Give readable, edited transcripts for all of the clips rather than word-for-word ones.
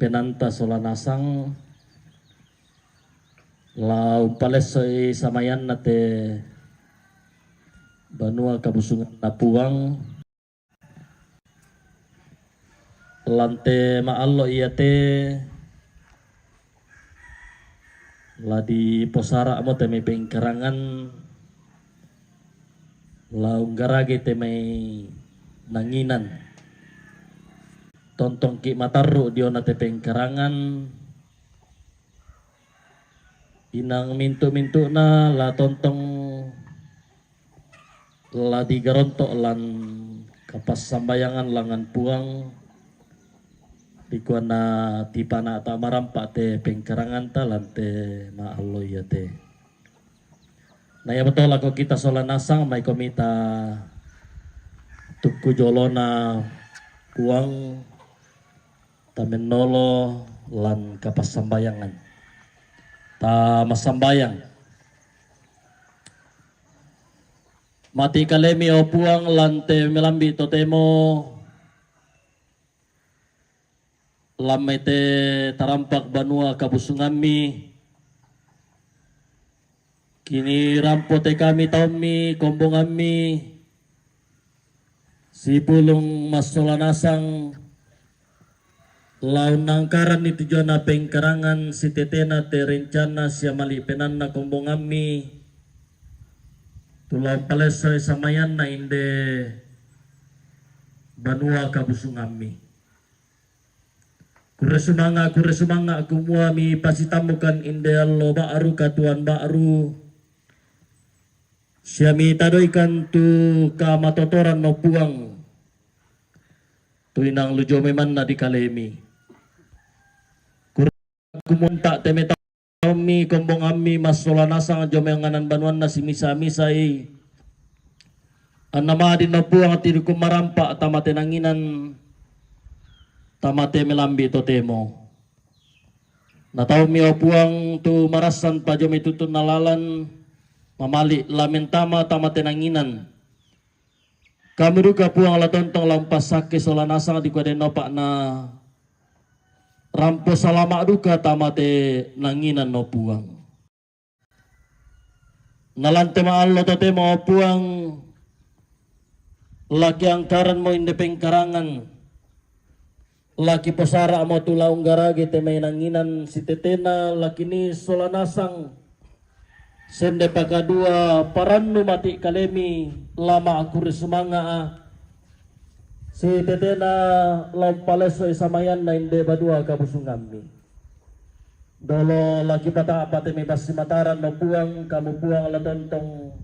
penanta solanasang lau palesoi samayan nate banua kabusungan napuang lante maallo iate ladi posara mo teme pengkarangan lau garage teme nanginan tontong ki mataru dio na tepeng karangan inang mintu-mintu na la tontong la digaronto lan kapas sambayangan langan puang dikuan na tipana ta marampa te pengkarangan ta lan te maallo ya te na ya betul ako kita solanasang may komita tuku jolona puang tamenolo lan kapas sambayangan ta masambayang mati kalemi o puang lan te melambi totemo lamete tarampak banua kabusungami kini rampote kami taumi kombongami si pulung masolanasang laun nangkaran ni tujuan na pengkarangan si tetena te rencana siya malipenan na kombongami tulang palesay samayan na inde banua kabusungami kuresumanga kumua mi pasitamukan inde allo ba'aru katuan ba'aru siya mi tadoikan tu kamatotoran no puang tu inang lujo meman na di kalemi kumunta teme mi kombong ami masolanasang jomenganan banuan na si misa-misay anama din no puang at marampa tamate nanginan tamate melambi totemo nataw mi o puang tu marasan pa jome tutun nalalan mamali lamentama tamate nanginan kami duka puang latontong lampas sake solanasang di kuade nopak na rampo salama duka tamate nanginan no puang nalante maallo tote mo puang laki angkaran mo inde pengkarangan laki posara mo tulaung garage temay nanginan si tetena laki ni solanasang sende pakadua parannu mati kalemi lama aku resumanga si tetena lampaleso isamayan na inde badua kabusungami dolo lagi pata apate mi basi mataran no puang kamu puang latontong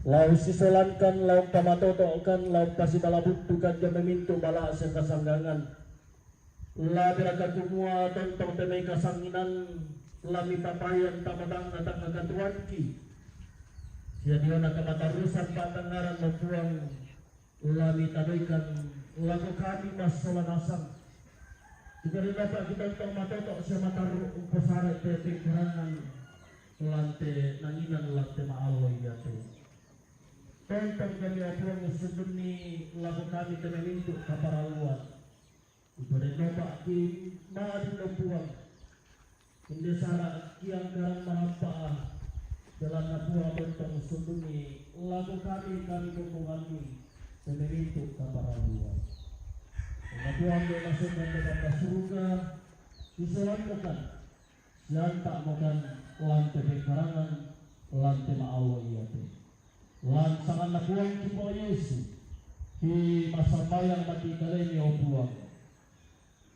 lau sisolankan lau pamatotokan lau pasi balabuntukan jam memintu bala sa kasanggangan la biraka kumua tontong temay kasanginan lami papayan tamadang natang nagatuanki siya diyo nakamatarusan patangaran no puang lami tadoikan lagu kami mas solanasang jika dapat kita tong matotok siya mataru umpasara te kerangan lante nanginan lante maaloy yate tontong kami apuang musuduni lagu kami tememintu kaparaluan ibadah nopak ki maadin lopuang hindi sara kiang karang mahampa jalan napuang tontong musuduni lagu kami kumpungami tememintu kaparaluan napuang do masuk dan surga diselantakan yang tak makan lante pengkarangan lante ma'awiyate lan sangan napuang kipo Yesus di masa bayang mati kalemi o puang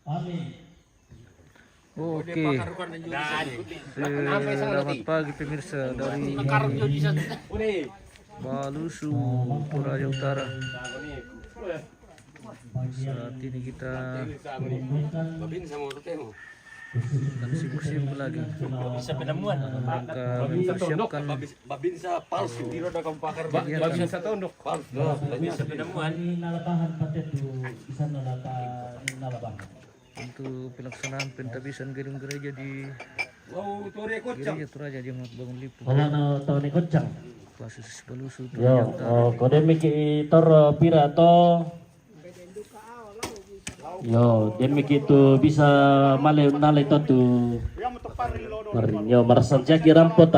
amin. Oke, selamat pagi pemirsa dari Balusu, Toraja Utara. Saat ini kita sedang sibuk-sibuk lagi bisa penemuan rangka mempersiapkan babinsa palsu babinsa satu untuk palsu bisa penemuan untuk pelaksanaan pentabisan gedung gereja di gereja Toraja Jemaat Bangun Lipu kalau na tahun ikut cang Basis Balusu yo Toraja Utara. kode miki tor pira to Yo, demik itu bisa male nale to tu. Marin yo marasan caki rampot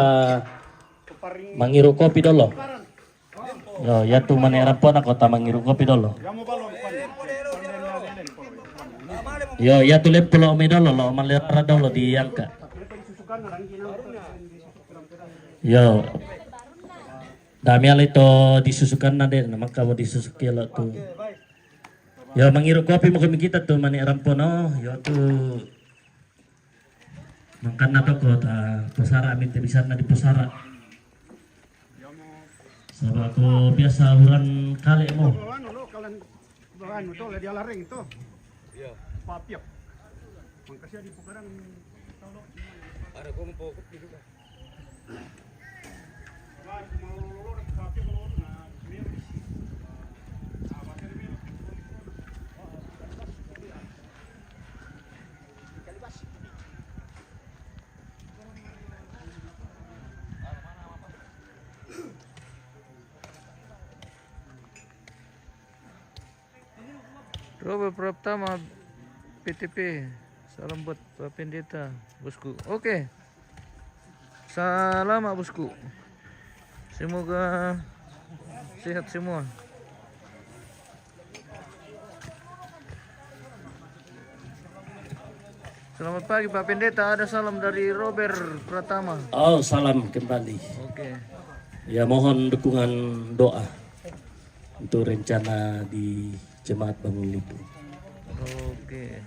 mangiru kopi dolo. Yo, ya tu mane rampot aku ta mangiru kopi dolo. Yo, ya tu lep pulau me dolo lo male dolo diangkat. Yo. Dami ala itu disusukan nade, maka mau disusuki lo tu. Ya mangiru kopi mau kami kita tuh mani rampono, ya tuh makan nado kota pusara minta bisa di pusara. Sebab aku biasa uran kali mau. Anu tuh dia laring itu. Iya. Papiak. Mangkasnya di pukaran ada gua mau kopi juga. Robert Pratama PTP, salam buat Pak Pendeta bosku. Oke, salam bosku, semoga sehat semua. Selamat pagi Pak Pendeta, ada salam dari Robert Pratama. Oh, salam kembali. Oke. Ya mohon dukungan doa untuk rencana di Jemaat Bangun Lipu. Oke.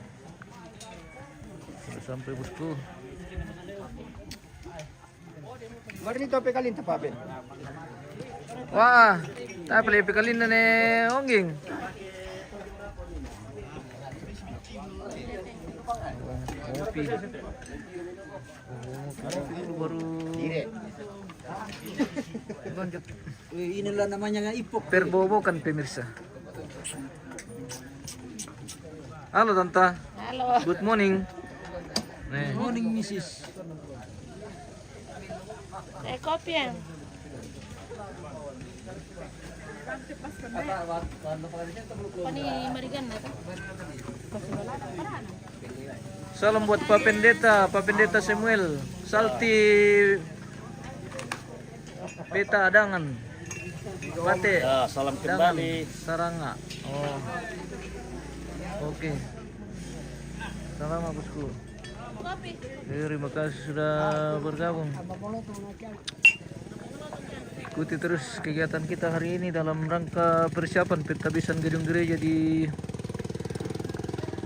Sudah sampai bosku. Mari nito pekalin ta pabe. Wah, tak boleh pekalin na ongging. Kopi. Kopi baru. Lanjut. Inilah namanya ipok. Perbobo kan pemirsa. Halo Tanta. Halo. Good morning. Nih. Morning Mrs. Kopi yang. Pani marigan na to. Salam buat Pak Pendeta Samuel, Salti Peta Adangan, Pate, Ya, salam kembali. Saranga. Oh, oke. Salam bosku. Kopi. Terima kasih sudah bergabung. Ikuti terus kegiatan kita hari ini dalam rangka persiapan pentabisan gedung gereja di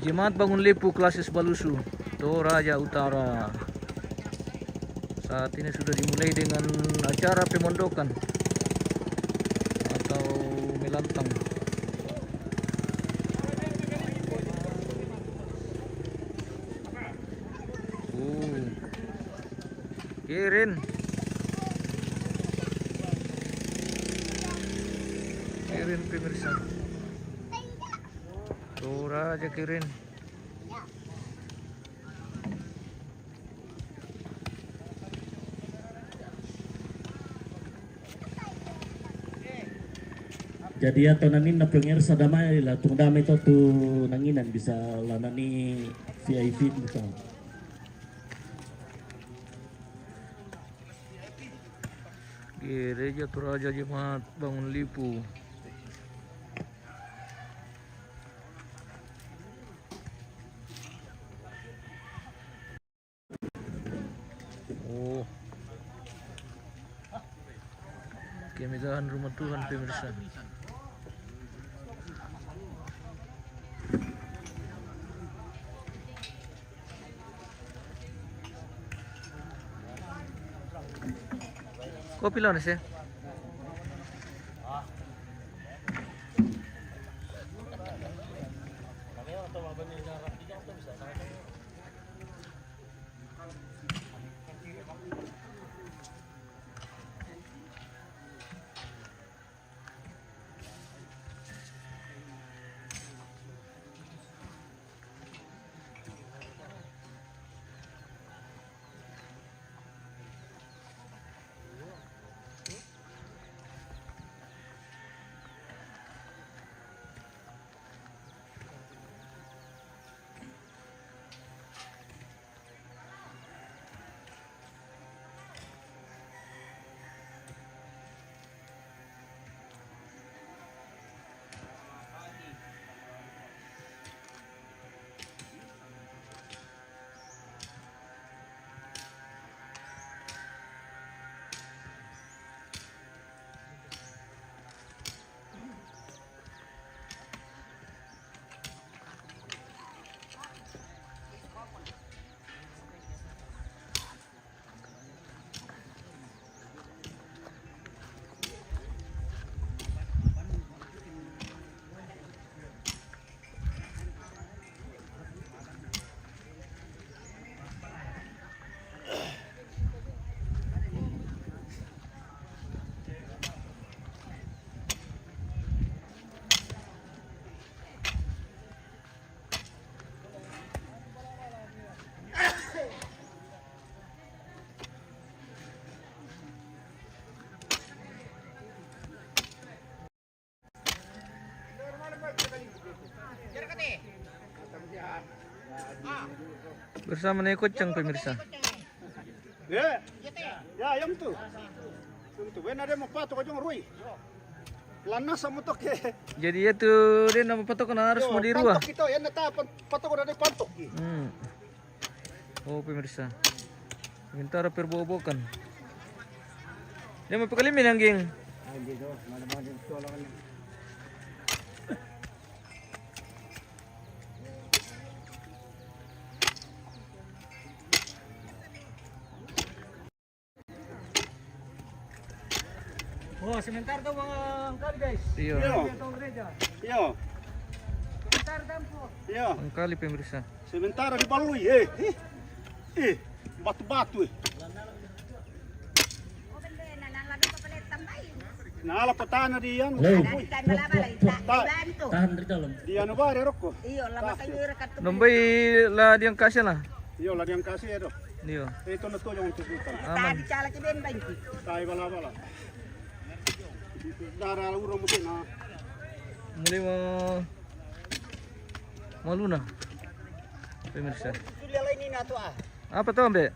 Jemaat Bangun Lipu Klasis Balusu, Toraja Utara. Saat ini sudah dimulai dengan acara pemondokan atau melantang. Kirin. Kirin pemirsa. Toraja kirin. Jadi atau nanin na penger sa damay la tung damay to tu nanginan bisa lanani VIP gitu. Gereja Toraja Jemaat Bangun Lipu. Oh. Kemegahan rumah Tuhan pemirsa. Kopi lang na siya. Bersama Neko Cang pemirsa. Ya, ya ayam tuh. Tuh, benar dia mau patok aja ngurui. Lana sama tok ya. Jadi ya tuh dia nama patokan harus mau di ruah. Pantok itu ya neta patok udah ada pantok. Oh pemirsa. Sementara perbobokan. Dia mau pekalimin yang geng. Oh, sebentar tuh mga angkal guys. Iya. Itong gereja. Iya. Sebentar dampo. Iya. Kali pemirsa. Sementara di balui batu-batu Nala petana di anu. Tahan di dalam. Di anu bare rokko. Nombay lah diang kasih lah. Iyo lah yang kasih itu. Iya. Itu na to yung tututan. Aman. Tayo bala-bala. Dara uro mo din ha. Mulai mau luna. Pemirsa. Sudah lain ini atu ah. Apa tuh ambe?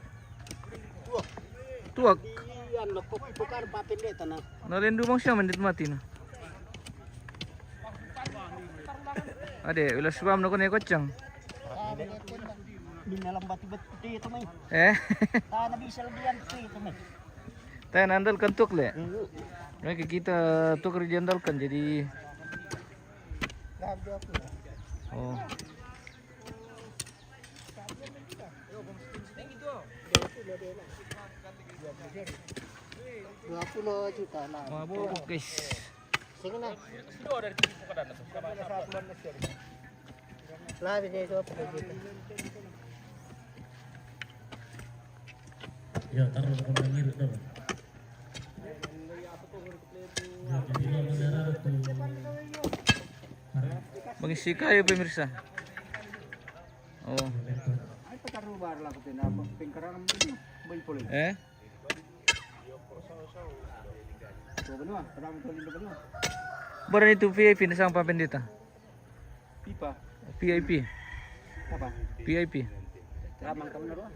Tuak. Iyan na pukar papindetan na. Nalendu bang siya mandit mati na. Ade, ulas suam na ko na Kocang. Di dalam batu-batu itu may. Tanah bisa lebihan itu may. Tayo nandalkan tuk le. Mereka kita tukar diandalkan jadi. Oh. $20 juta lah. Mabuk guys. Sige na. Labi dia itu apa kita? Ya, taruh ke banjir dah. Ya, jadi lama daerah tuh. Mengisi kayu pemirsa. Oh. Ay pataru bar lah ko tinapa. Pingkaran mo din. Bay puli. So gano, parang to lindo gano. Baru itu VIP na sang papendita. Pipa. VIP. Apa? VIP. Ramang kamu na ro.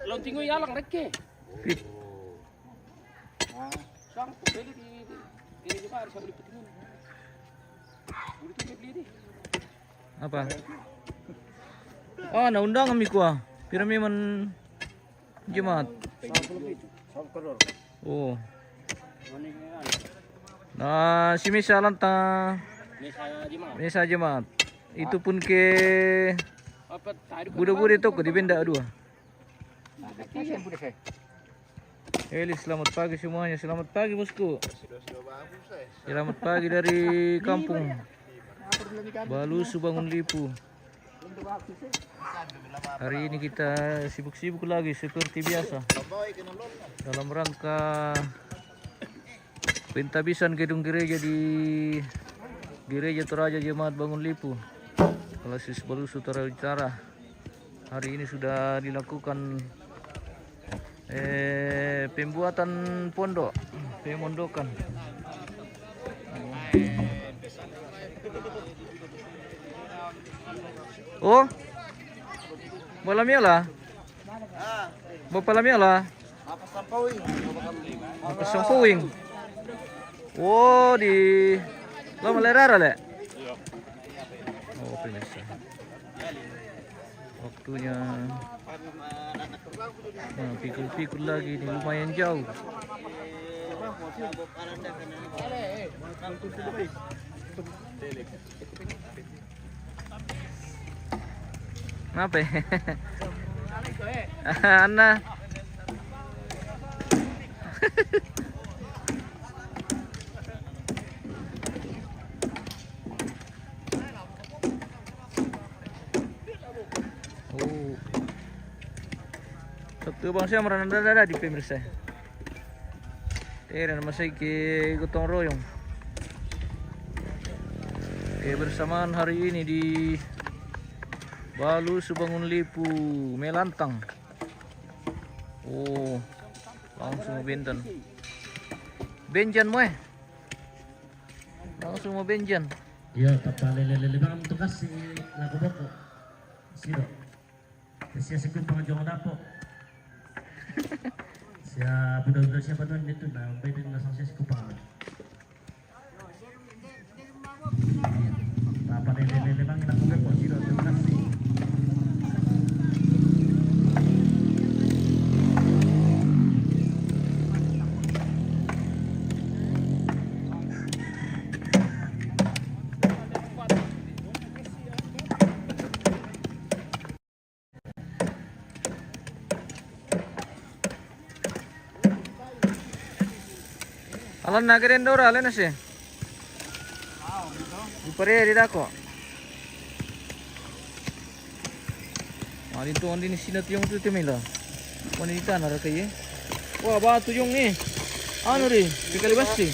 Launching ko yalang rekke. VIP. Ah, Sang pwede di pa sa ulit patingin. Ulit ko beli. Apa? Oh, naundang kami kuah. Pirami man jemaat. 10 crore. Oh. Ano yan? Nah, si Misa lanta Mesa di mana? Misa jemaat. Itu pun ke Apa tayo budak-budak itu di benda dua. Kasi bude saya. Eli, selamat pagi semuanya. Selamat pagi bosku. Selamat pagi dari kampung Balusu Bangun Lipu. Hari ini kita sibuk-sibuk lagi seperti biasa dalam rangka pentabisan gedung gereja di Gereja Toraja Jemaat Bangun Lipu, Kalasis Balusu Toraja Utara. Hari ini sudah dilakukan pembuatan pondok, pemondokan. Oh, malamnya lah. Bapak lah. Apa sampauing? Oh, di Lama Lerara le. Oh, pemirsa. Waktunya pikul-pikul lagi nih, lumayan jauh. Kenapa ya? Anna. Oh. Satu bang saya merana di pemirsa. Dan masih ke gotong royong. Bersamaan hari ini di Balusu Bangun Lipu Melantang. Oh, langsung mau bentan. Benjan mo langsung mau benjan. Ya, papa lele bang tu kasih lagu bako. Sino? Siya sa kupang jong dapo. Siya budak-budak siapa tuan itu na pwede na sang siya sa kupang. Dapat ini memang nak kumpul po sino terima kasih. Alan na keren dora, alin na siya. Ipare di dako. Dito ang din sinat yung tu timila. Wanita na ra kay. Wah, batu yung ni. Ano ri? Pikalibas si.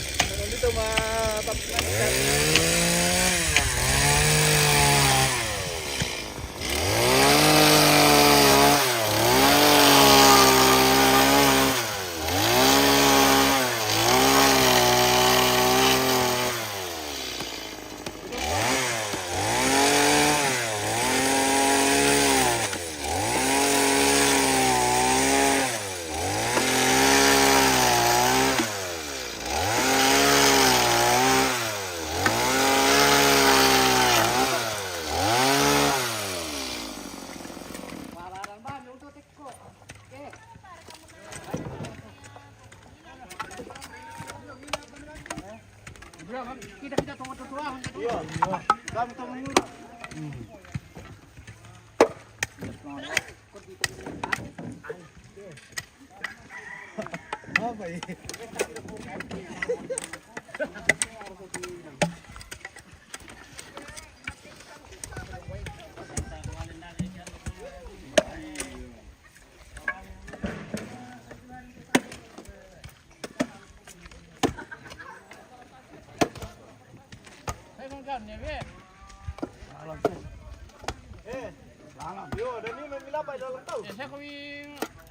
Dito kita tunggu-tunggu. Iya. Kami tunggu. Apa ini?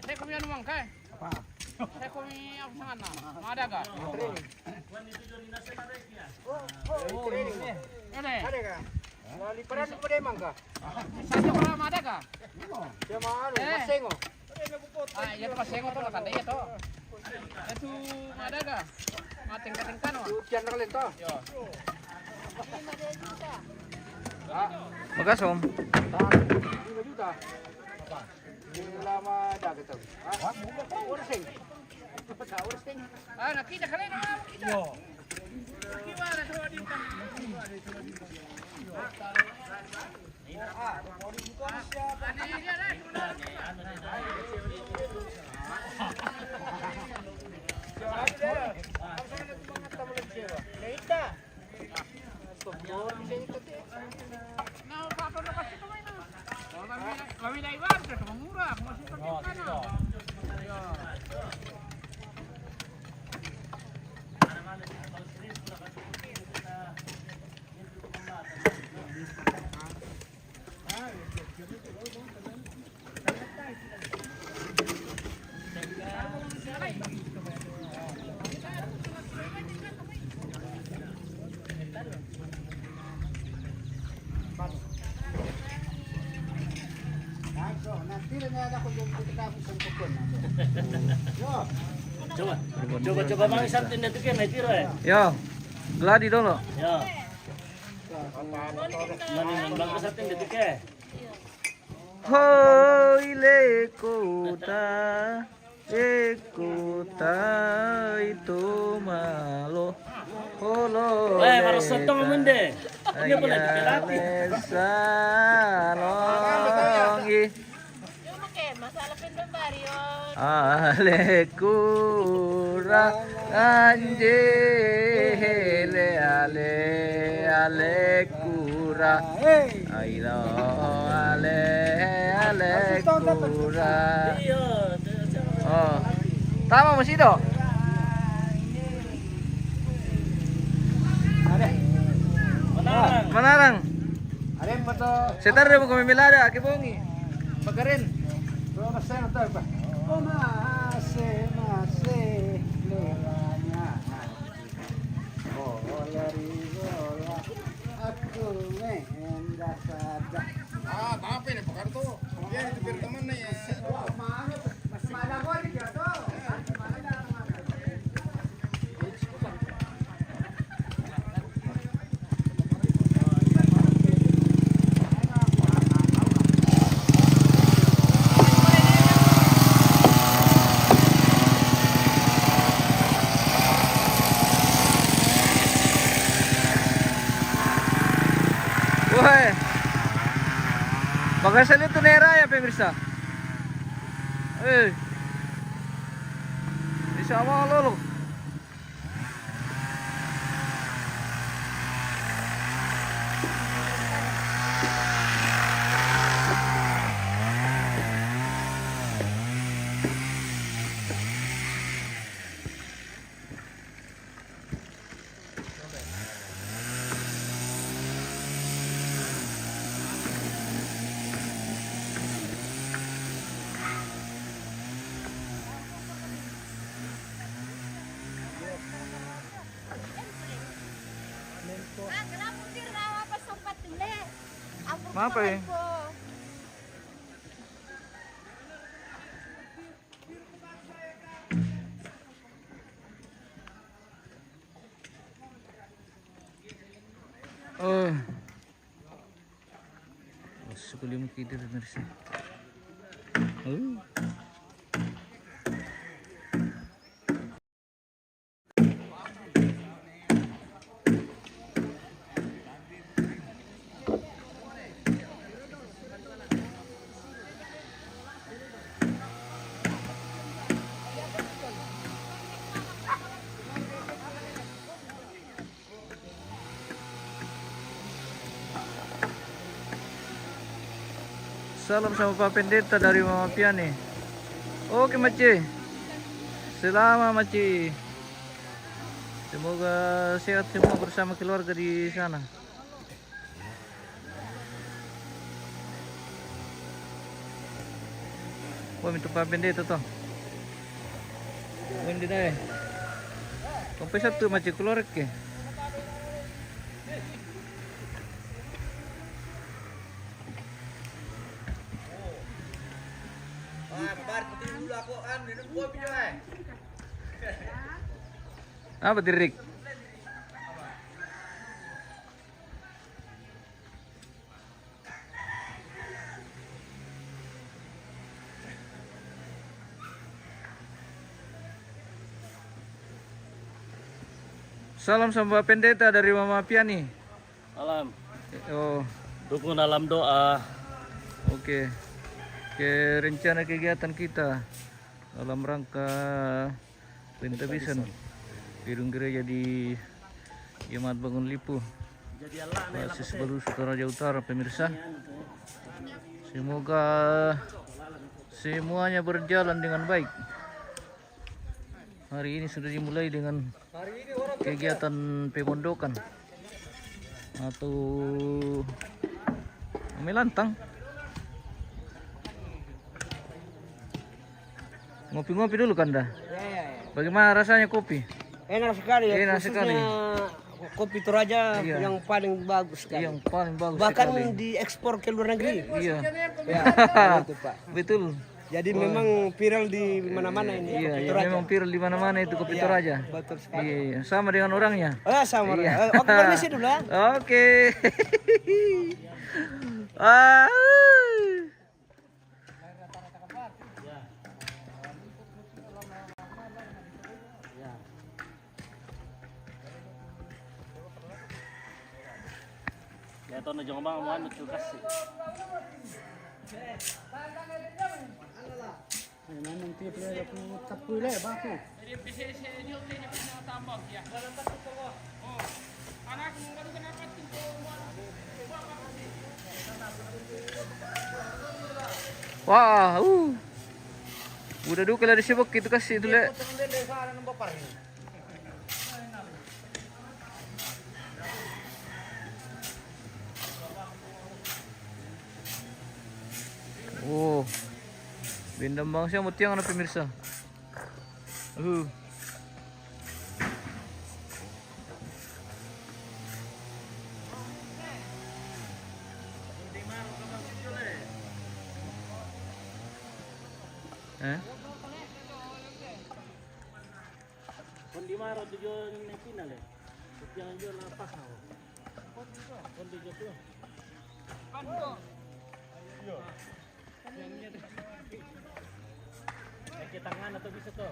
Saya kami anu mangkai. Apa? Saya kami apa sana? Ada ga? Oh, ini. Ada ga? Liparan pada mangga. Saya orang ada ga? Dia mau masengo. Ah, ya masengo to nakanda ya to. Itu ada ga? Mating-mating kan. Ujian kalian to. Yo. Magas om. 5 juta. Lama dah kita. Ursing. Ursing. Ah, nakita kalian na kita. Yo. Gimana tuh di kami dari luar sudah murah, masih pakai tanah. Coba bang santin itu kan tiro ya. Yo. Gladi dulu. Ya. Mana bang santin itu ke? Hoi le kota, ekota itu malo. Holo. Harus sotong mende. Ini boleh dilatih. Salongi. Masalah pendembarion. Ale kura anje ale kura airo ale kura. Oh, tama mo sido. Manarang. Ada yang betul. Setar mo kami milada kibongi. Pagarin. Pero masaya na tayo ba? Oh, mase, lelanya. Oh, larigola. Aku mendah sada. Ah, tapi ini pakar to. Pagkasal ito na raya pemirsa. Bisa mga lolo. Ah, kenapa sih rawa pas sempat dulu? Apa ya? Oh. Sebelum tidur pemirsa. Salam sama Pak Pendeta dari Mama Piani. Oke Maci. Selamat Maci. Semoga sehat semua bersama keluarga di sana. Wah, minta Pak Pendeta toh. Hindi na eh. Sampai satu Maci keluar ke. Apa dirik? Salam sama Pendeta dari Mama Piani. Alam, Oh, dukung dalam doa. oke. Ke rencana kegiatan kita dalam rangka pentabisan gedung gereja di Jemaat Bangun Lipu, Basis Baru Toraja Utara pemirsa. Semoga semuanya berjalan dengan baik. Hari ini sudah dimulai dengan kegiatan pemondokan atau melantang. Ngopi-ngopi dulu Kanda. Bagaimana rasanya kopi? Enak sekali ya. Enak khususnya sekali. Kopi Toraja Iya. yang paling bagus sekali. Yang paling bagus Bahkan sekali. diekspor ke luar negeri. Iya. Ya, itu Pak. Betul. Jadi memang viral di mana-mana ini. Iya, Kopi iya, Toraja. memang viral di mana-mana itu kopi Iya, Toraja. betul sekali. Iya, sama dengan orangnya. Oh, sama. Iya. Oke, permisi dulu ya. Oke. Ah. Ya to na jong bang mo ano kasi. Memang tiap dia aku tapu le baku. Wah, udah duka lah disibuk itu kasih itu le. Oh, bindam bangsa mutiang na pemirsa. Kundi maro tujuan na final eh. Jangan jual lapas na. Kundi jual. Kita nga na to bisa to.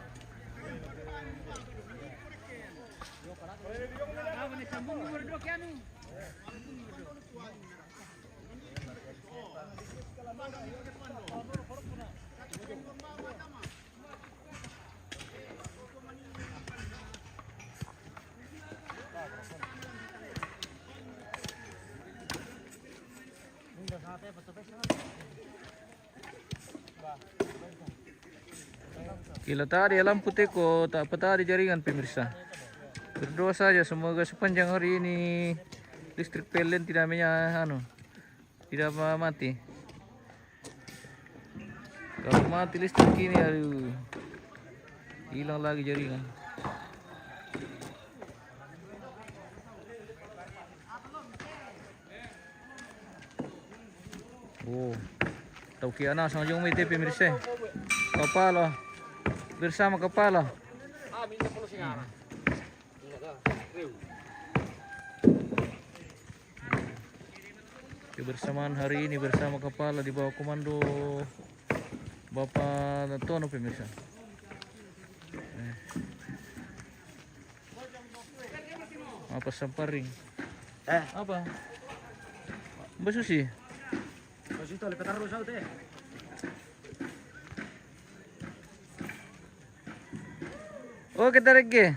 Gila tadi lampu teko tak patah di jaringan pemirsa. Berdoa saja semoga sepanjang hari ini listrik PLN tidak tidak mati. Kalau mati listrik ini aduh hilang lagi jaringan. Oh, tahu kiana sang jong mete pemirsa. Kepala bersama kepala. Kebersamaan hari ini bersama kepala di bawah komando Bapak Tono pemirsa. Apa samparing? Apa? Mbak Susi? Oh kita lagi.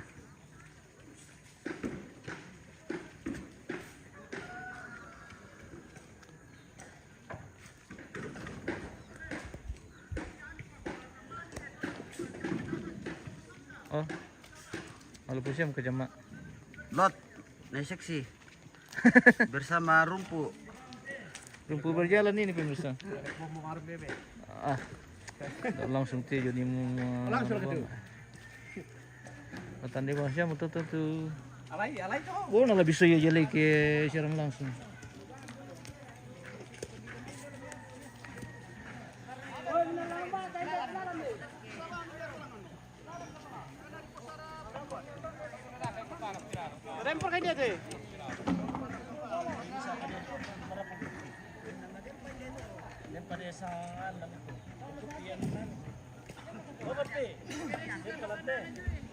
Oh, malu pusiam ke jama. Lot, naik seksi bersama Rumpu. Rumpu berjalan ini pemirsa. Ah, langsung tijo di langsung ke Tanda bang siya betul. Alay to. Oh, nala bisa ya jali ke siaran langsung. Rempor kayak dia tuh.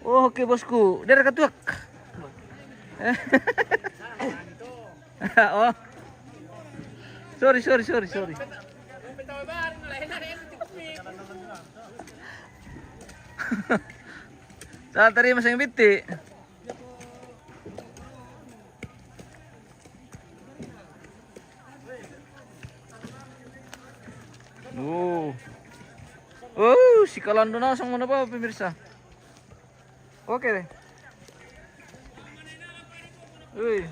Oh, oke bosku. Dari katuak. Oh. Sorry. Saat tadi masang biti. Si Kalando na sang mana pa pemirsa. Oke deh. Uy.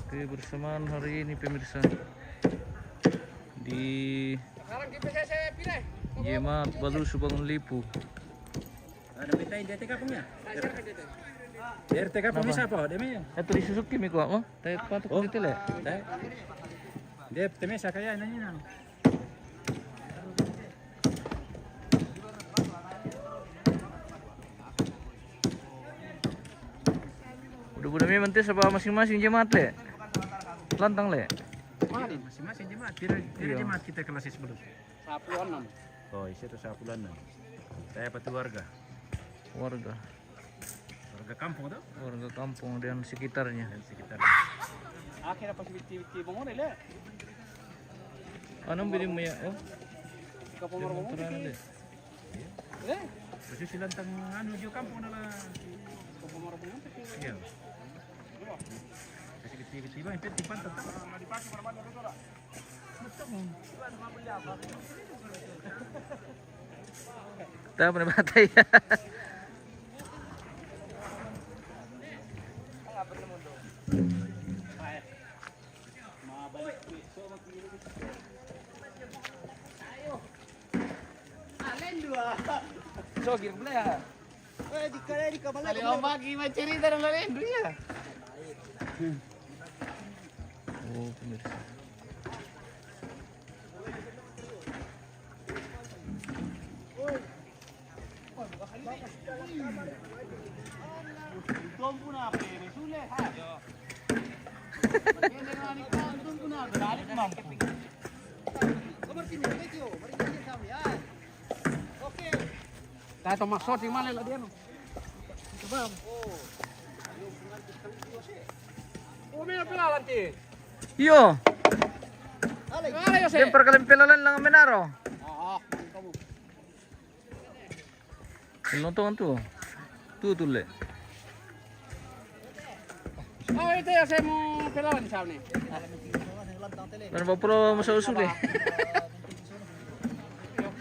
Kebersamaan hari ini pemirsa di Jemat Balu Subang Lipu. Ada betain DTK punya. DTK punya siapa? Demi. Itu di Suzuki mi ko mo. Tayo patok dito le. Dia temesa kaya nanya. Udah mi mantis apa masing-masing jemaat le. Lantang le. Masing-masing jemaat. Kira jemaat kita kelas 11. 16. Oh, isi itu 16. Saya patu warga kampung tuh. Warga kampung dan sekitarnya. Akhirnya pas biti bongore le. Anong bili mo ya? Oh, Kapomor bongore. turun deh. Kasi silang tang yung kampung nila. Kapomor bongore. Iya. Kasi biti ba impet pantat. Tayo pa na batay. Sogir pula ya. Di kabala. Kalau bagi cerita dan lain ya. Oh, pemirsa. Tuan pun apa? Resuleh. Ha. Tayo tumaksot, yung mali lah dia no. Oh, may pilalan ti. Yo, Ay, Jose. siyempre kalimpilalan lang ang menaro. Oo. Iluntungan tu. Tu le. Oh, ito Jose mo pilalan siya ni. Ano ba puro masausul eh.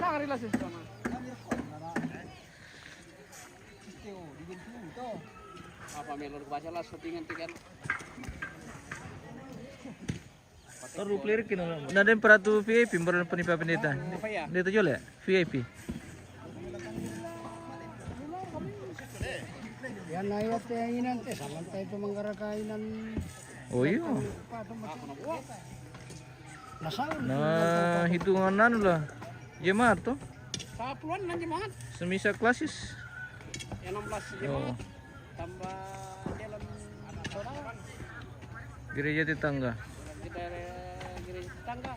Saan relasyon siya na? Apa melor baca lah syutingan tiket. Taruh clear kino. Nada yang peratu VIP baru penipa pendeta. Apa ya? Dito jole VIP. Yan na yung tinginan, saman tayo tumanggarakainan. Oh iya. Nasaan? Nah, hitungan anu lah. Jemaat tuh. Sa puluhan lang jemaat. Semisa klasis. Yang 16 Oh. jemaat. Tambah jalan saudara. Gereja tetangga. Kita gereja tetangga.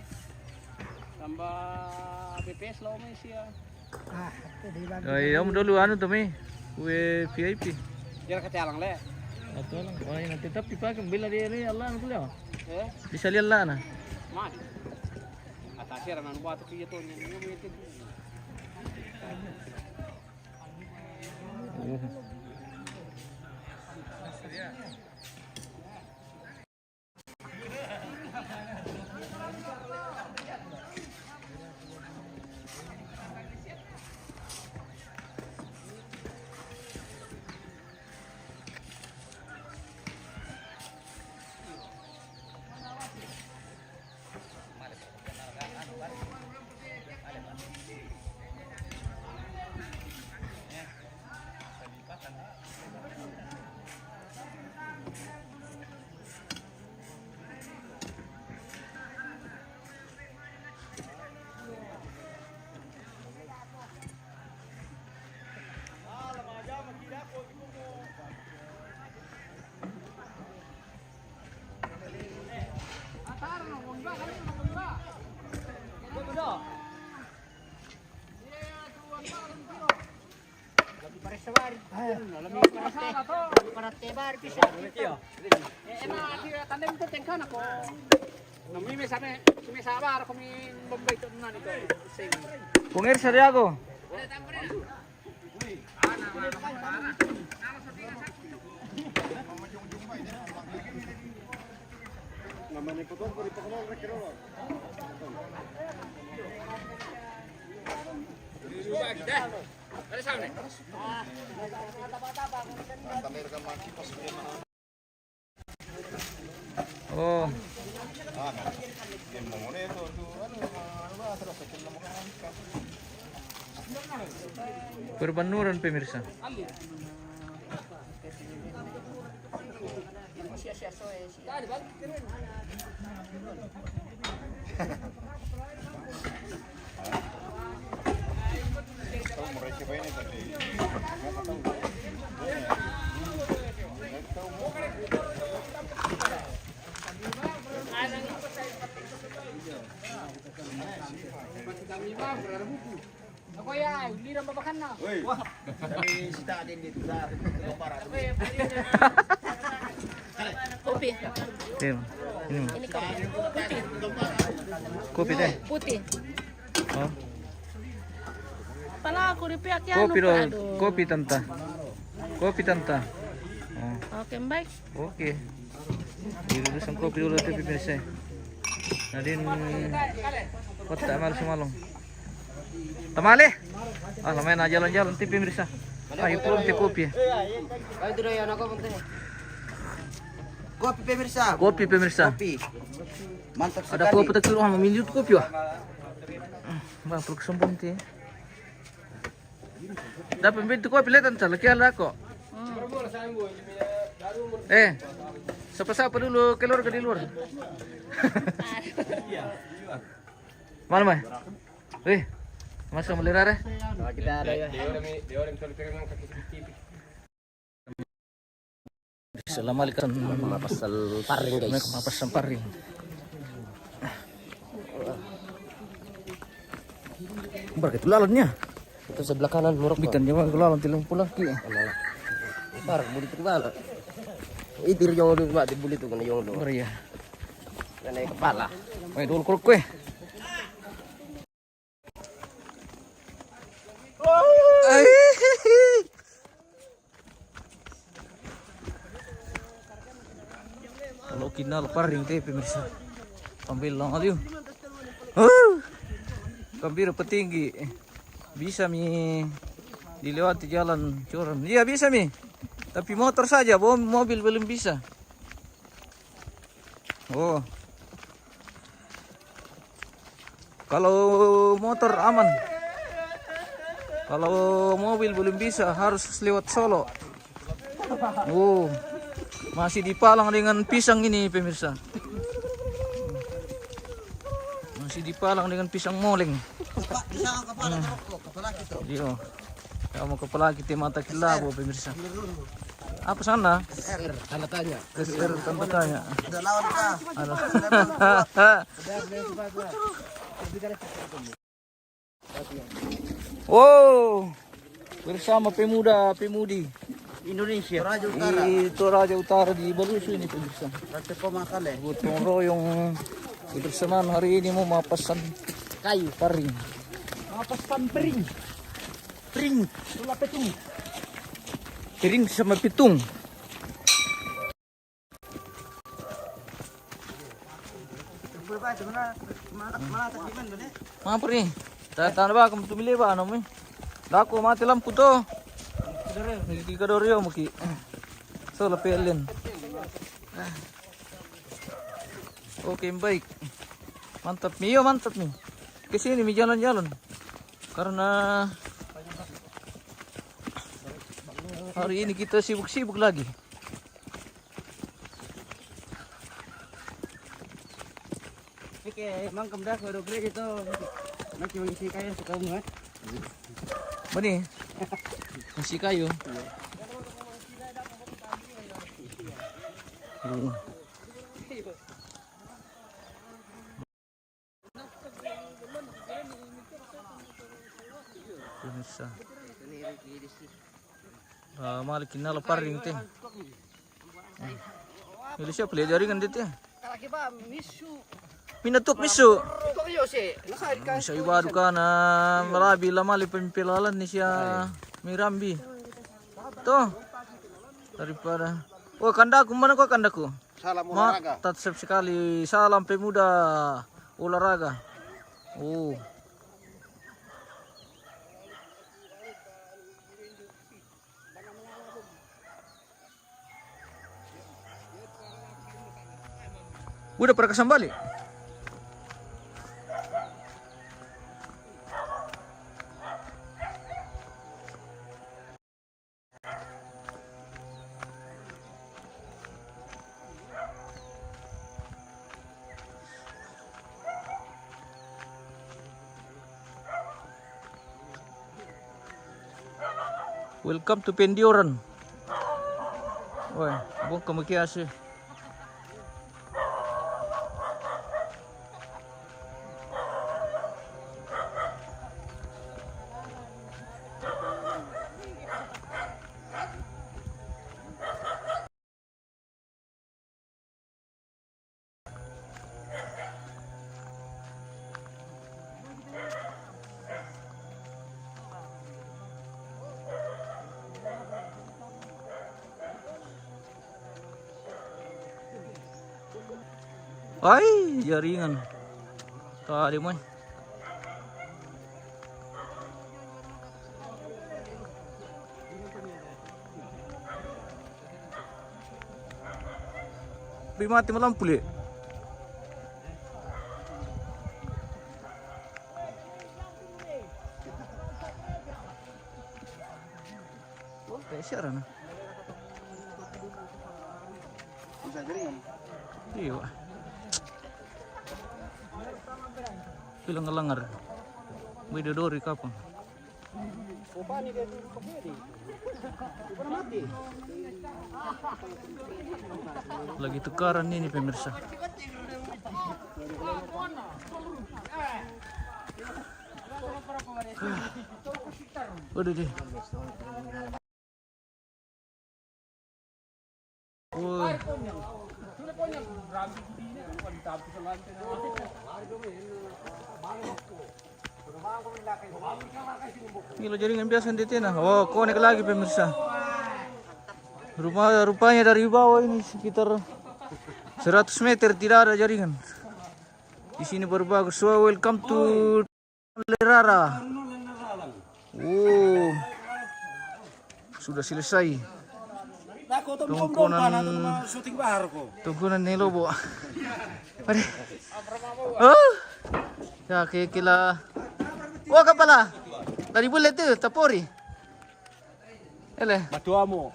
Tambah BPS lah Om Asia. Ah, hindi lang. Oh iya, dulu anu tuh mi. Kue VIP. Kira ketialang le. Atau lang. Oh iya, tetap dipakai bila dia ni Allah anu kuliah. Eh, Bisa lihat lah nah. mati. Atasnya ranan buat itu itu itu. Oh. Tandem itu tengkan ako. Nami may sabi, may sabar ako may bombay to na nito. Pungir Santiago. Oh. Perbanuran pemirsa. Ako ya, lira babakan na. Kopi. Tim. Ini. Ini kopi. Putih. Kopi teh. Putih. Oh. Pala aku di pihak yang Kopi dong. Kopi tanta. Kopi tanta. Oh. Oke, baik. Oke. Dirudusan kopi dulu tuh pemirsa. Nadin kota amal semalong. Tamale. Ah, lumayan aja jalan-jalan tipe pemirsa. Ayo pulang ke kopi. Ayo tuh ya aku penting. Kopi pemirsa. Kopi pemirsa. Kopi. Mantap sekali. Ada kopi tak kira minum kopi wah. Bang, perlu kesombong ti. Dapat pintu kopi lihat entar lagi ala kok. Siapa-siapa dulu keluar ke di luar. Mana mah? Masuk melirah Kita ada ya. Assalamualaikum. Pasal paring guys. Mapas samparing. Berkat lalannya. Itu sebelah kanan murok. Bikan jawa lalan tilang pulaki. Parah buli itu bala. Itu yang udah mak dibuli tuh kena yang udah. Iya. Naik kepala. Main dulu kuruk kue. Kalau kinal paring teh pemirsa. Ambil lang aliu. Kambira petinggi. Bisa mi dilewati jalan curam. Iya bisa mi. Tapi motor saja, mobil belum bisa. Oh. Kalau motor aman. Kalau mobil belum bisa, harus lewat Solo. Oh. Masih dipalang dengan pisang ini pemirsa. Masih dipalang dengan pisang moleng. Pisang kepala kita. Iya. Kamu kepala kita mata kilabo pemirsa. Apa sana? SR tanda tanya. SR tanda tanya. Udah lawan kah? Wow. Bersama pemudi Indonesia. Toraja Utara. di Toraja Utara di Balusu ini pemirsa. Rata Pemakale. Gotong royong kebersamaan hari ini mau mapasan Kayu. paring. Mapasan pering. Pring. Tula petung. Piring sama pitung. Mampir nih. Tanda ba kamu tumili ba ano mo? Dako mati lampu to. Nagki kadoryo mo ki. So lapelin. Oke baik. Mantap Mio, mantap nih. Kesini mi jalan-jalan. Karena hari ini kita sibuk-sibuk lagi. Oke, emang kemudian baru beli itu masih mengisi kayu suka banget. Bani, masih kayu. Bisa. Malik na paring teh. Ini siapa lihat jaringan dia teh? Kalaki ba misu. Minatuk misu. Kok yo sih? Nakari ka. Bisa ibadu ka na marabi lamali pempilalan ni siya Mirambi. Tuh. Daripada. Oh kandaku, mana kok kandaku? Salam olahraga. Tatsep sekali. Salam pemuda olahraga. Oh. Udah pernah kesambali? Welcome to Pendioran. Woi, bukan kemakiasi. Ay, jaringan. Tadi man. Mati malam pulih. Siaran. Bisa jaringan. Iya. Bilang ngelangar. Widodori kapan? Lagi tukaran ini pemirsa. Waduh deh. Woi. Ini lo jaringan biasa di sana. Oh, konek lagi pemirsa. Rupanya dari bawah ini sekitar 100 meter tidak ada jaringan. Di sini baru bagus. So, welcome to Lerara. Oh, sudah selesai. Tungkunan ni lobo. Pare. Oh, ya kila. Wah kapala. Dari bulat tu tapori. Ele. Matuamo.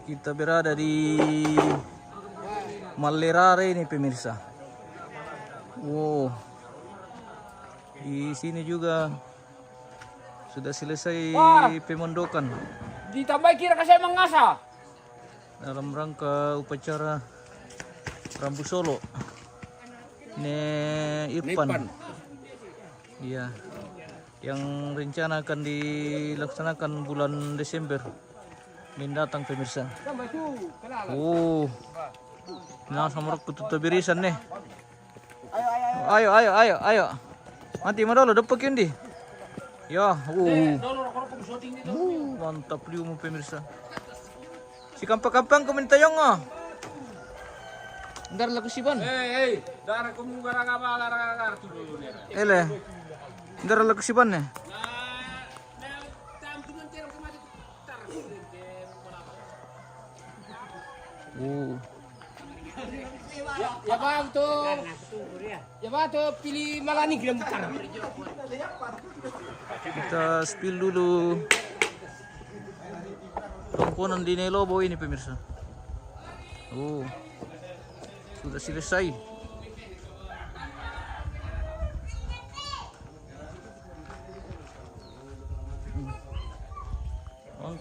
Kita berada di Malerare ini pemirsa. Wow. Di sini juga sudah selesai pemondokan Ditambah kira kasih mengasa. dalam rangka upacara Rambu Solo. Irfan. Iya. Yang rencana akan dilaksanakan bulan Desember mendatang pemirsa. Oh. Nah, sama aku tutup birisan nih. Ayo. Mati madalo dapat kendi. Ya, mantap liu pemirsa. Si kampang-kampang komentayong ah. Ngar lagu siban. Darah kamu gara-gara tu dulu nih. Ele. Ngar lagu siban nih. Ya bang tuh. Ya bang tuh pilih malani gram mutar. Kita spill dulu. Komponen di Nelobo ini pemirsa. Oh. Sudah selesai.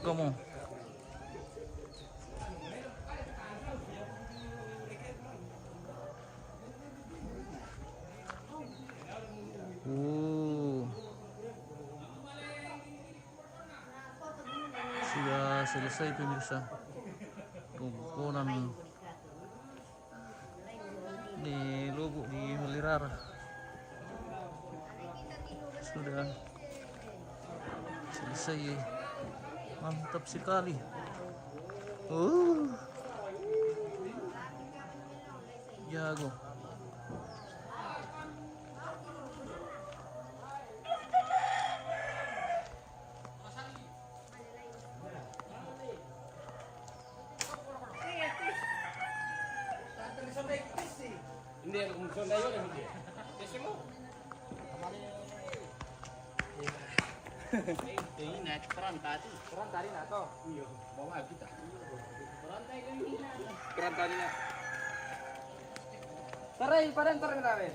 Kamu. Sudah selesai pemirsa. Komponen di Lubuk di Melirara sudah selesai. Mantap sekali. Jago. Hindi ako musunod yun hindi. Kasi mo. Peran tadi na to. Iya, bawa kita. Peran tadi na. Taray, parang grabe.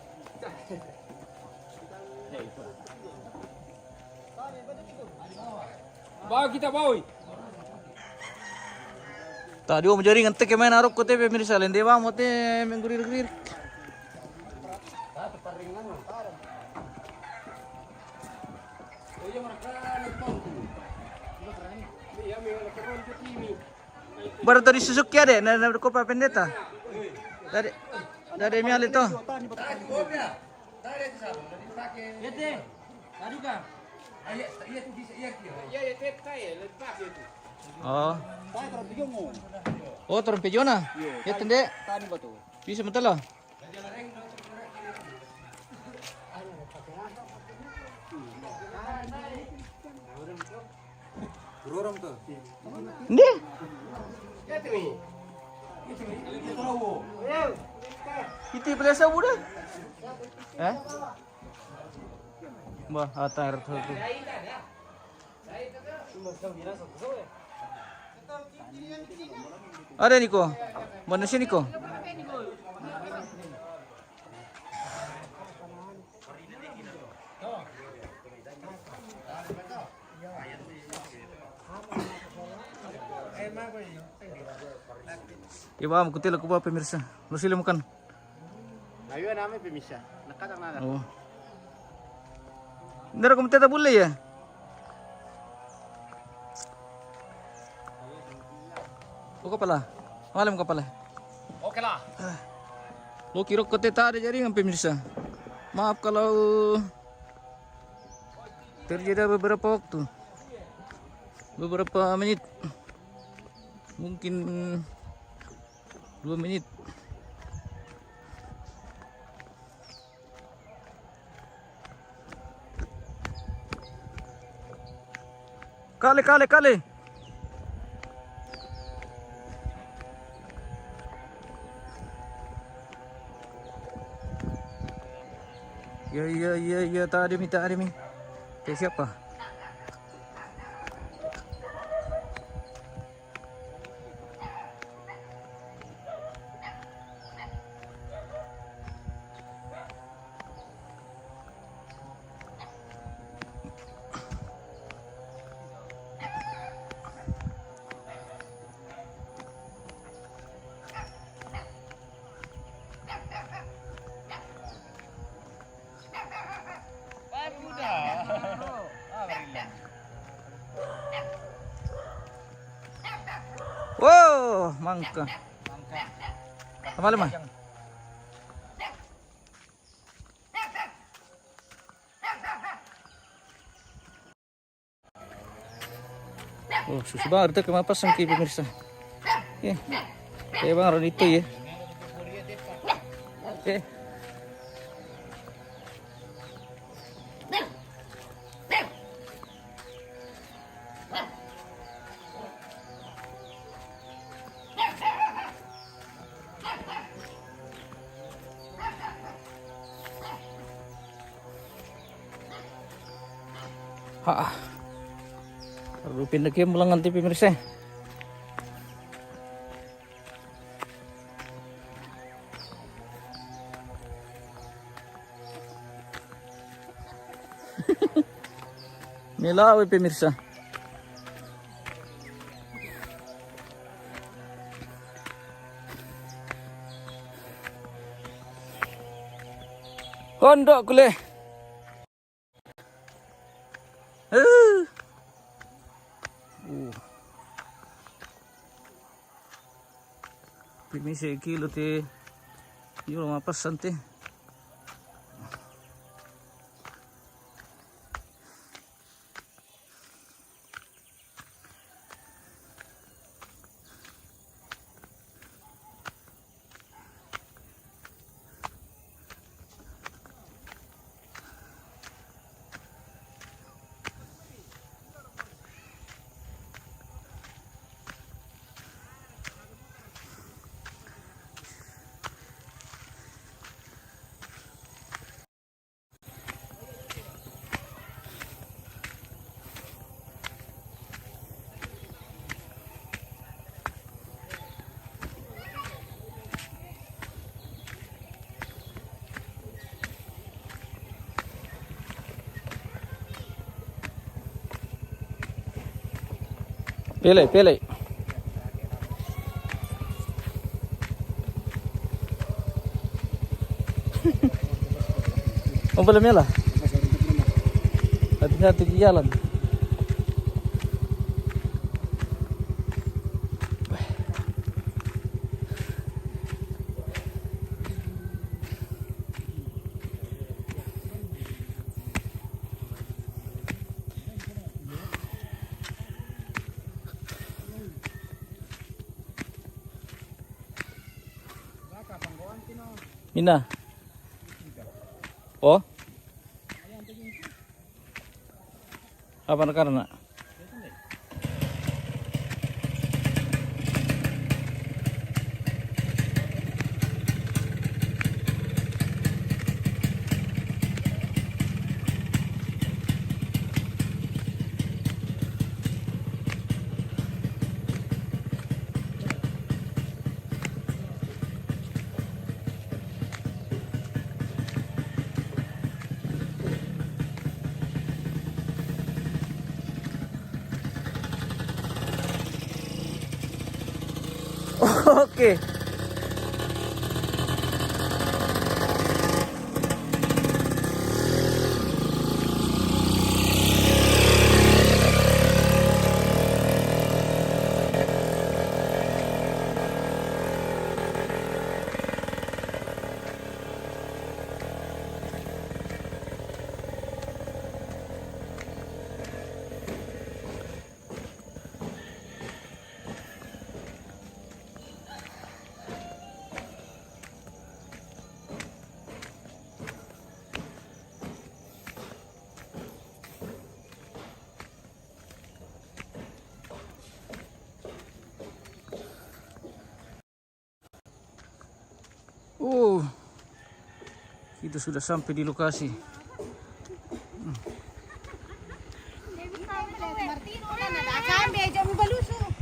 Bawa kita boy. Tadi mau jaringan tek main arok kote pemirsa lende ba mote menggurir-gurir. Baru tadi Suzuki ada, na Copa Pendeta. Dari mial itu. Oh. Oh, turun pejona. Ya tende. Bisa betul lah. Ndi. Itu biasa budak. Bah, atar tu. Ada Niko. Mana sih Niko? Iba mo kutil ko ba pemirsa. Lu sila makan. Ayo namin pemisya. Nakatang na. Oh. Hindi ko matata bulay ya. Buka pala. Malam ka pala. Oke lah. Lo kira ko teta ada jaringan pemirsa. Maaf kalau terjadi beberapa waktu. Beberapa menit. Mungkin 2 menit. Kali. Ya, tak ada mi. Siapa? Wow, mangka. Apa lima? Oh, susu baru tuh kemapasang ki pemirsa. Kayak bang Ron itu ya. Rupin lagi mulangan TV pemirsa. Milawi pemirsa. Kondok kule. Permisi kilo te, yo mapasan te. Pilih. Belum lah. Hati-hati di jalan. Mina. Oh. Apa karena? Oke. Kita sudah sampai di lokasi.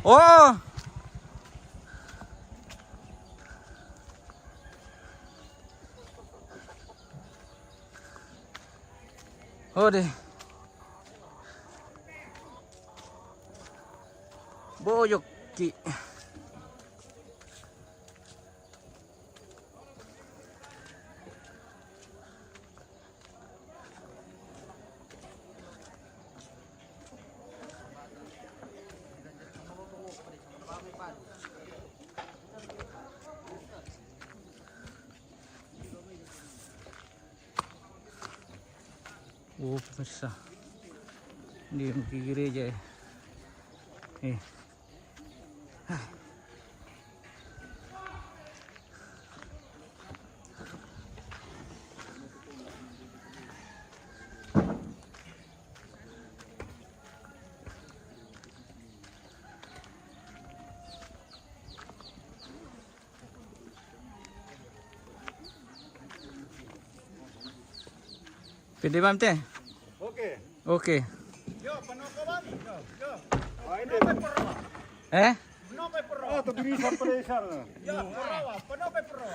Oh. Oh deh. Boyok ki. Oh pemirsa, di gereja ya. Pwede ba, Mte? Oke. Oke. Yo, penuh ke bang. Yo. Ah, ini perwa. Penuh ke perwa. Oh, tuh bisa peresan. Ya, perwa. Penuh ke perwa.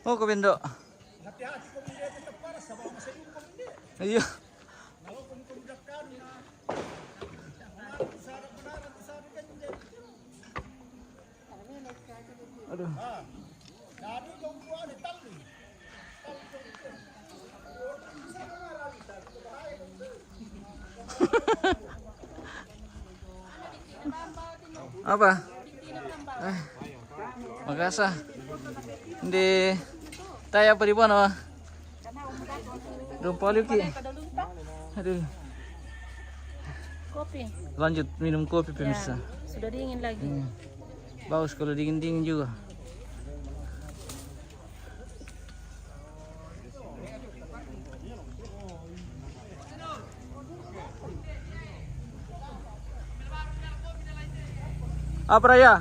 Oh, kabendo. Hati-hati kung hindi ito para sa mga masayong kung hindi. Ayo. Ako kung kumdakan na. Sarap ka hindi. Aduh. Dami kong buwan ni Tali. Apa? Magasa. Hindi tayo pa di ba na? Lupa ki. Aduh. Kopi. Lanjut minum kopi pemirsa. Sudah dingin lagi. Bagus kalau dingin-dingin juga. Apa Raya?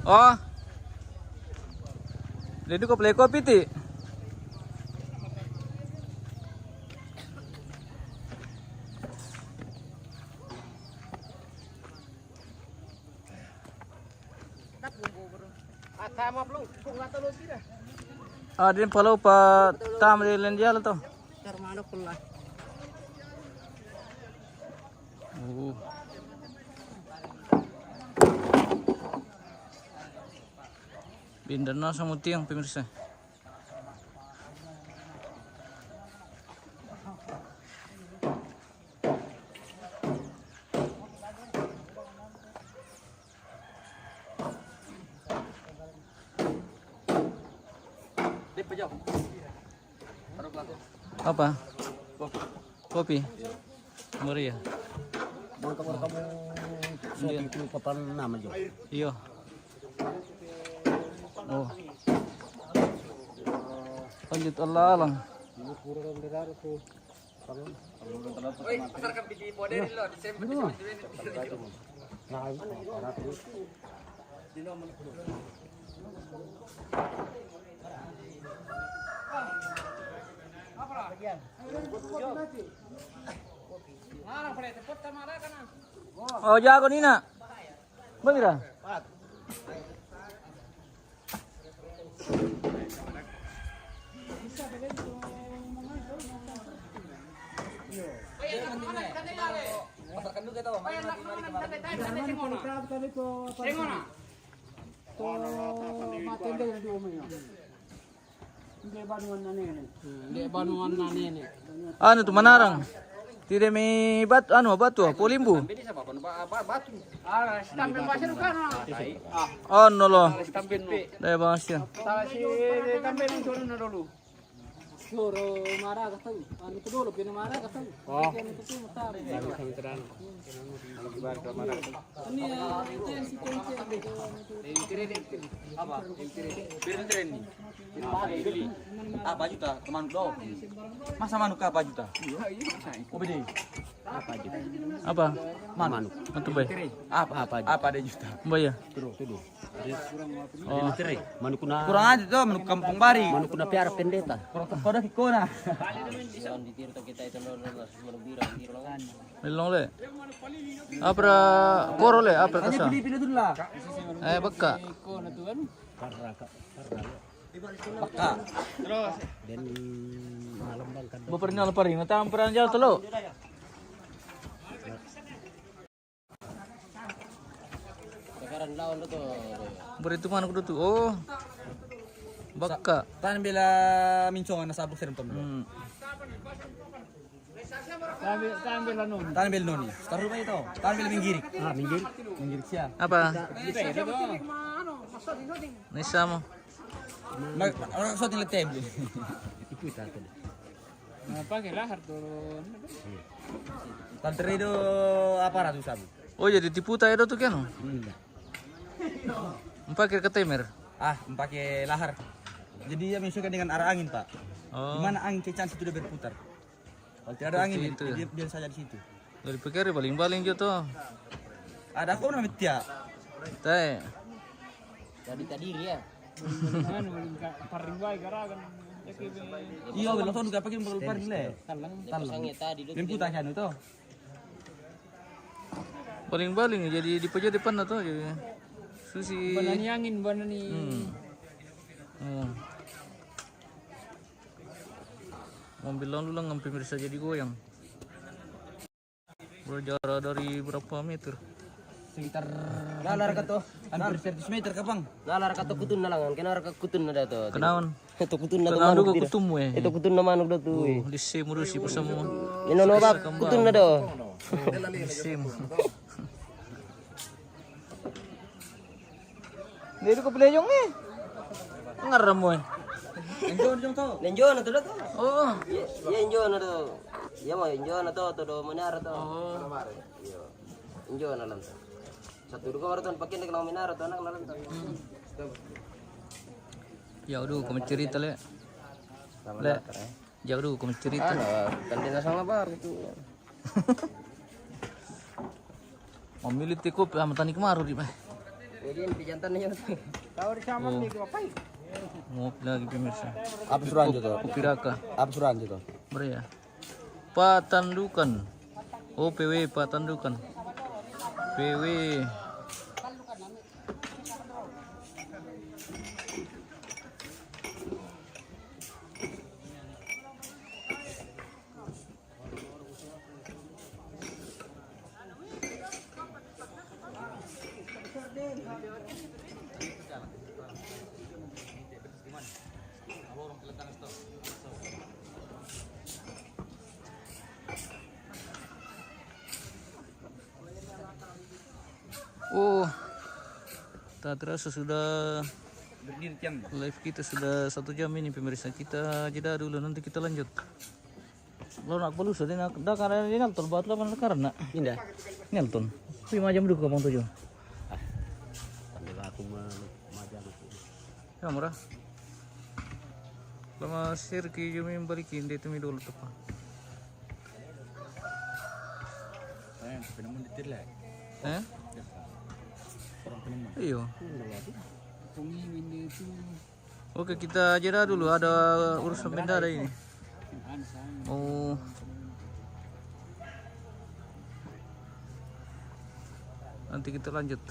Oh. Jadi kau play kopi ti? Tama belum, kung nga tulog sila. Ah, din pala pa tam rin diyan to. Karmano pula. Oh. Pindah na sa mutiang pemirsa. Apa? Kopi. Murah ya? Kamu saya itu kapan nama jo? Iya. Oh. Lanjut Allah lang. Oi, pasar ka bidi model lo, Desember. Oh, jago Nina. Begira? matende yang di umumnya. Hindi banuan na nene. Hindi banuan na nene. Ano to manarang? Tidak may batu, polimbu. Ini siapa? Batu. Ah, stambin pasir kan. Ano lo? Stambin no. Daya bangas yan. Salah si kambing yang turun dulu. Suro marah ka tayo. Ano to dolo pinamara ka tayo. Oh. Kaya nito mo taro. Kami terang. Kibar ke mana? Ani ito yung sequence dito. Apa? Birin tren nih. Apa juta teman do? Masa manuk apa juta? Oh bede. Apa? Manuk. Ano ba? Apa deh juta? Baya. Oh, manuk kuna. Kurang aja tuh manuk kampung bari. Manuk kuna piara pendeta. Koda kikona. Melong le. Apra koro le, apra kasa. Pilih dulu lah. Baka. Baka. Baparinal pa rin. Natang peran jalan telo. Sekarang lawan itu. Berito man ko dito. Oh. Baka. Tan bila mincong na sabuk serem pom. Tayo lanon. Tan bil noni. Taruh ba ito? Tan bil minggirik. Ah, minggirik. Minggirik siya. Apa? Nisa mo. Orang sot nila table. Pakai lahar turun. Tan terido apa ratu sabu? Oh jadi tipu tayo tuh kan? Pakai ke timer. Ah, pakai lahar. Jadi ya menyesuaikan dengan arah angin, Pak. Oh. Di mana angin kencang situ dia berputar. Kalau tidak ada angin, Seperti itu ya? dia biar saja di situ. Dari pikir baling-baling gitu. Ada aku namanya Tia. Tay. Jadi tadi ya. Ano paring bay garagan. Iya, belum tahu juga pakai mobil paling le. Pasangnya tadi dulu. Berputar kan itu. Baling-baling jadi di pojok depan na to. Jadi. Susi. Banani angin, banani. Oh. Mobil lalu lang ang pemirsa jadi goyang. Berjarak dari berapa meter? Sekitar lalar ka to. Hampir 100 meter ka bang. Nalar ka to kutun na lang. Kenara ka kutun na dato. Kenaon? Ito kutun na to Kenaon manuk. ko kutumu eh. Ito kutun na manuk dato. Oh, lise mo si bersama. Ino no ba kutun na do. Lise mo. Dito ko pala yung eh. Ngaram mo eh. Lenjo na to dato. Oo. Ya enjo na to. Ya mo enjo na to do menara to. Iya. Enjo na lang to. Satu dua kemarin pakai nek menara to anak nalan to. Ya udah kamu cerita le. Le. Jauh dulu kamu cerita. Kan dia sama bar gitu. Memilih tiko sama tani kemaru di mah. Jadi yang pijantan nya. Tahu di sama ni ko apa? Ngopi lagi pemirsa. Apa suruhan itu? Kopi raka. Apa suruhan itu? Beria. Patandukan. Oh PW Patandukan. PW. Oh, tak terasa sudah live kita sudah 1 jam ini pemirsa. Kita jeda dulu, nanti kita lanjut. Lo nak perlu sudah nak dah karena ini nonton buat lawan karena Indah. nonton 5 jam dulu kamu 7. Aku Ya murah. Lama sirki jumi balikin dia tumi dulu tepa. Eh? Iyo. Oke kita jeda dulu, ada urusan bendara ini. Oh. Nanti kita lanjut.